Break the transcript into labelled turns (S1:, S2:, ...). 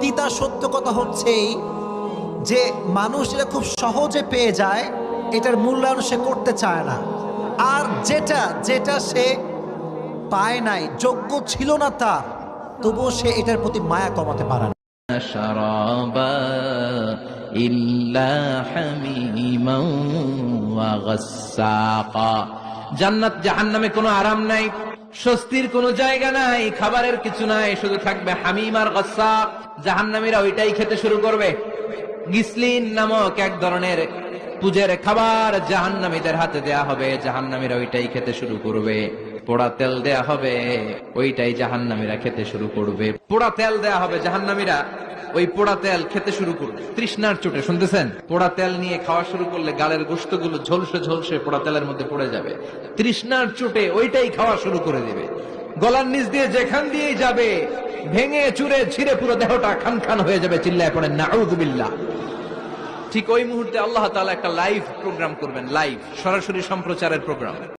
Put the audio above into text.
S1: তিতা সত্য কথা হচ্ছেই যে মানুষ এটা খুব সহজে পেয়ে যায়, এটার মূল্যায়ন সে করতে চায় না। আর যেটা যেটা সে পায় নাই, যোগ্য ছিল না তার, তবুও সে এটার প্রতি মায়া কমাতে পারে না।
S2: شرابا إلا حميما وغساقا জান্নাত জাহান্নামে কোনো আরাম নাই, স্বস্তির কোনো জায়গা নাই, খাবারের কিছু নাই, শুধু থাকবে হামিম আর গাসসাক। জাহান্নামীরা ওইটাই খেতে শুরু করবে। গিসলিন নামক এক ধরনের পূজের খাবার জাহান্নামীদের হাতে দেয়া হবে, জাহান্নামীরা ওইটাই খেতে শুরু করবে। পোড়া তেল দেয়া হবে, ওইটাই জাহান্নামীরা খেতে শুরু করবে। পোড়া তেল দেয়া হবে, জাহান্নামীরা ওই পোড়া তেল খেতে শুরু করবে তৃষ্ণার চোটে। শুনতেছেন? পোড়া তেল নিয়ে খাওয়া শুরু করলে গালের গোশতগুলো ঝলসে ঝলসে পোড়া তেলের মধ্যে পড়ে যাবে। তৃষ্ণার চোটে ওইটাই খাওয়া শুরু করে দিবে। গলার নিচ দিয়ে যেখান দিয়েই যাবে ভেঙে চুরে ছিঁড়ে পুরো দেহটা খান খান হয়ে যাবে। চিল্লায় পড়েন নাউযুবিল্লাহ। ঠিক ওই মুহূর্তে আল্লাহ তাআলা একটা লাইভ প্রোগ্রাম করবেন, লাইভ সরাসরি সম্প্রচারের প্রোগ্রাম।